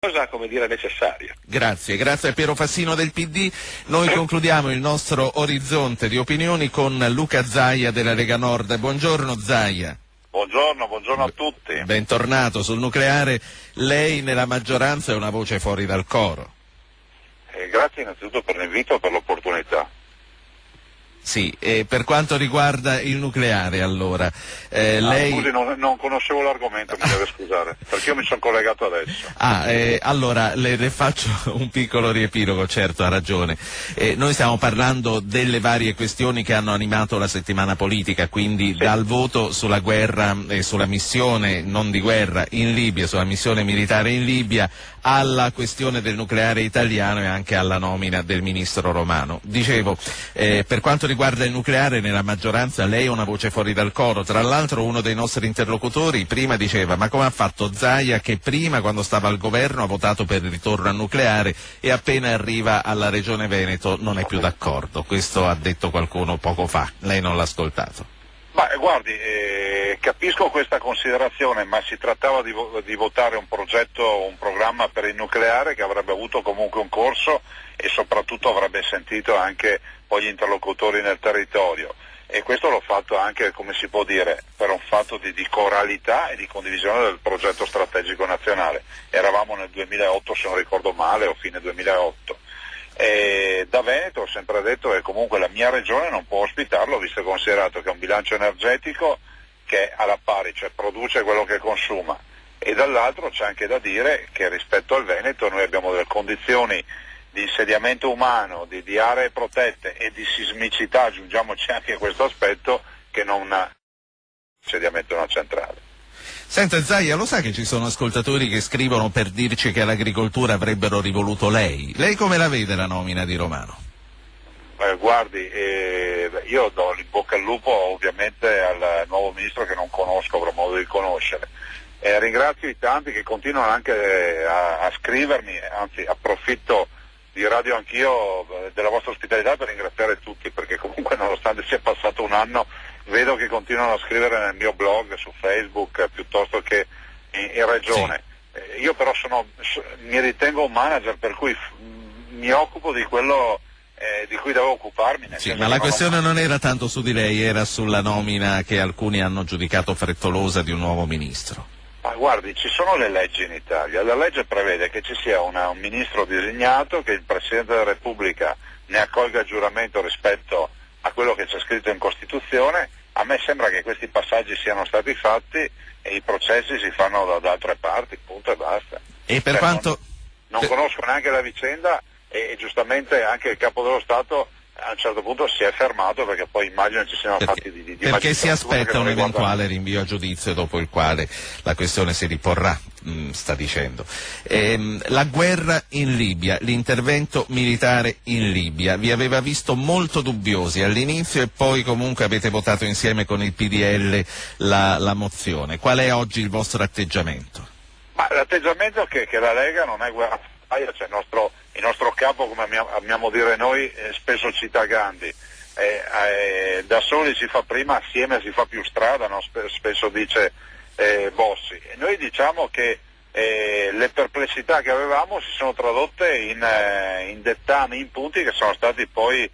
cosa, come dire, necessaria. Grazie a Piero Fassino del PD. Noi concludiamo il nostro orizzonte di opinioni con Luca Zaia della Lega Nord. Buongiorno Zaia. Buongiorno a tutti. Bentornato sul nucleare. Lei nella maggioranza è una voce fuori dal coro. Grazie innanzitutto per l'invito e per l'opportunità. Sì, e per quanto riguarda il nucleare allora, lei... Scusi, non conoscevo l'argomento, mi deve scusare, perché io mi sono collegato adesso. Allora le faccio un piccolo riepilogo, certo, ha ragione. Noi stiamo parlando delle varie questioni che hanno animato la settimana politica, quindi sì, dal voto sulla guerra e sulla missione non di guerra in Libia, sulla missione militare in Libia, alla questione del nucleare italiano e anche alla nomina del ministro Romano. Dicevo, per quanto riguarda il nucleare nella maggioranza lei è una voce fuori dal coro. Tra l'altro uno dei nostri interlocutori prima diceva: ma come ha fatto Zaia, che prima quando stava al governo ha votato per il ritorno al nucleare e appena arriva alla Regione Veneto non è più d'accordo? Questo ha detto qualcuno poco fa, lei non l'ha ascoltato. Ma guardi, capisco questa considerazione, ma si trattava di votare un progetto, un programma per il nucleare che avrebbe avuto comunque un corso e soprattutto avrebbe sentito anche poi gli interlocutori nel territorio. E questo l'ho fatto anche, come si può dire, per un fatto di coralità e di condivisione del progetto strategico nazionale. Eravamo nel 2008, se non ricordo male, o fine 2008. E da Veneto ho sempre detto che comunque la mia regione non può ospitarlo, visto e considerato che è un bilancio energetico che è alla pari, cioè produce quello che consuma, e dall'altro c'è anche da dire che rispetto al Veneto noi abbiamo delle condizioni di insediamento umano, di aree protette e di sismicità, aggiungiamoci anche questo aspetto, che non ha insediamento una centrale. Senta Zaia, lo sa che ci sono ascoltatori che scrivono per dirci che all'agricoltura avrebbero rivoluto lei? Lei come la vede la nomina di Romano? Guardi, io do l'in bocca al lupo ovviamente al nuovo ministro che non conosco, avrò modo di conoscere. Ringrazio i tanti che continuano anche a scrivermi, anzi approfitto di Radio Anch'io della vostra ospitalità per ringraziare tutti, perché comunque nonostante sia passato un anno vedo che continuano a scrivere nel mio blog, su Facebook, piuttosto che in regione. Sì. Io però mi ritengo un manager, per cui mi occupo di quello di cui devo occuparmi. Sì, ma la questione non era tanto su di lei, era sulla nomina che alcuni hanno giudicato frettolosa di un nuovo ministro. Ma guardi, ci sono le leggi in Italia. La legge prevede che ci sia un ministro designato, che il Presidente della Repubblica ne accolga il giuramento rispetto a quello che c'è scritto in Costituzione. A me sembra che questi passaggi siano stati fatti e i processi si fanno da altre parti, punto e basta. E per quanto... Non conosco neanche la vicenda e giustamente anche il Capo dello Stato a un certo punto si è fermato, perché poi immagino ci siano fatti di perché si aspetta un eventuale rinvio a giudizio dopo il quale la questione si riporrà, sta dicendo. La guerra in Libia, l'intervento militare in Libia, vi aveva visto molto dubbiosi all'inizio e poi comunque avete votato insieme con il PDL la mozione. Qual è oggi il vostro atteggiamento? Ma l'atteggiamento è che la Lega non è guerra, cioè il nostro capo, come amiamo dire noi, spesso cita Gandhi, da soli si fa prima, assieme si fa più strada, no? Spesso dice Bossi. E noi diciamo che le perplessità che avevamo si sono tradotte in dettami, in punti che sono stati poi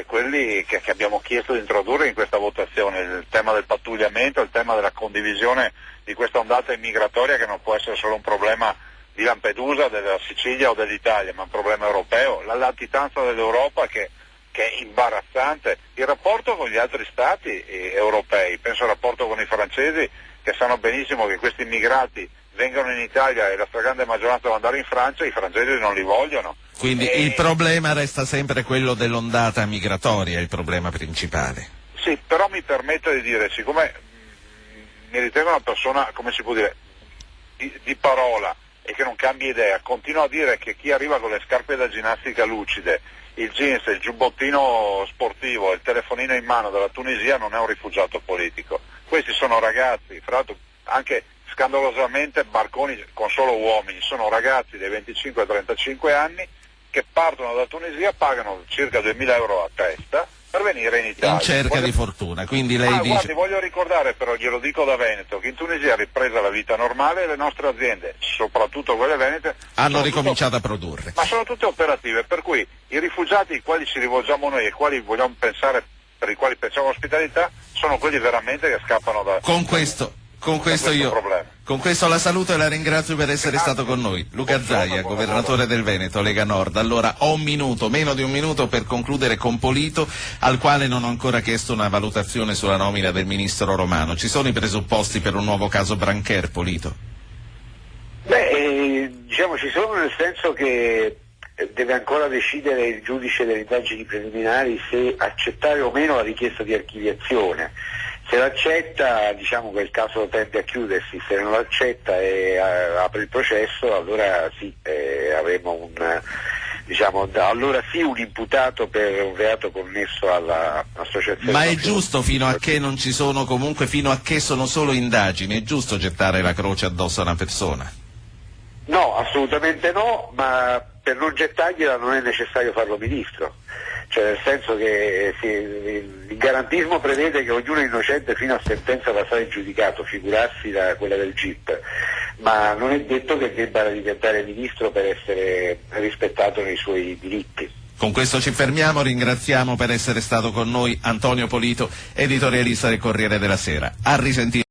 quelli che abbiamo chiesto di introdurre in questa votazione: il tema del pattugliamento, il tema della condivisione di questa ondata immigratoria, che non può essere solo un problema di Lampedusa, della Sicilia o dell'Italia, ma un problema europeo, la latitanza dell'Europa che è imbarazzante, il rapporto con gli altri stati europei, penso al rapporto con i francesi, che sanno benissimo che questi immigrati vengono in Italia e la stragrande maggioranza devono andare in Francia, i francesi non li vogliono. Quindi il problema resta sempre quello dell'ondata migratoria, il problema principale. Sì, però mi permetto di dire, siccome mi ritengo una persona, come si può dire, di parola, e che non cambia idea, continuo a dire che chi arriva con le scarpe da ginnastica lucide, il jeans, il giubbottino sportivo e il telefonino in mano dalla Tunisia non è un rifugiato politico. Questi sono ragazzi, fra l'altro anche scandalosamente barconi con solo uomini, sono ragazzi dai 25 ai 35 anni che partono da Tunisia, pagano circa 2.000 euro a testa per venire in Italia. In cerca di fortuna, quindi lei dice... Guardi, voglio ricordare però, glielo dico da Veneto, che in Tunisia è ripresa la vita normale e le nostre aziende, soprattutto quelle venete, hanno ricominciato a produrre. Ma sono tutte operative, per cui i rifugiati ai quali ci rivolgiamo noi e quali vogliamo pensare, per i quali pensiamo ospitalità, sono quelli veramente che scappano da... Con questo la saluto e la ringrazio per essere stato con noi. Luca Zaia, governatore del Veneto, Lega Nord. Allora ho un minuto, meno di un minuto per concludere con Polito, al quale non ho ancora chiesto una valutazione sulla nomina del ministro Romano. Ci sono i presupposti per un nuovo caso Brancher, Polito? Diciamo ci sono, nel senso che deve ancora decidere il giudice delle indagini preliminari se accettare o meno la richiesta di archiviazione. Se l'accetta, diciamo che il caso tende a chiudersi; se non l'accetta e apre il processo, allora sì, avremo allora sì un imputato per un reato connesso all'associazione. Ma è giusto, fino a che non ci sono, comunque fino a che sono solo indagini, è giusto gettare la croce addosso a una persona? No, assolutamente no, ma per non gettargliela non è necessario farlo ministro. Cioè, nel senso che il garantismo prevede che ognuno è innocente fino a sentenza passare in giudicato, figurarsi quella del GIP, ma non è detto che debba diventare ministro per essere rispettato nei suoi diritti. Con questo ci fermiamo, ringraziamo per essere stato con noi Antonio Polito, editorialista del Corriere della Sera. A risentire.